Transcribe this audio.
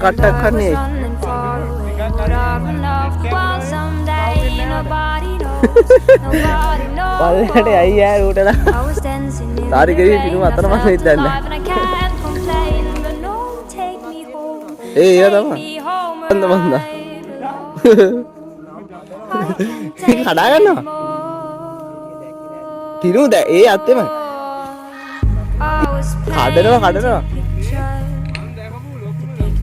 කට්ටක් කන්නේ පල්ලට අයියා ඌටලා තාරි කරේ පිටු අතන මම හිටන්න ඒ ඒව තමයි අන්න මන්දා කඩා ගන්නවා පිටු ඒ අත්තේම කඩනවා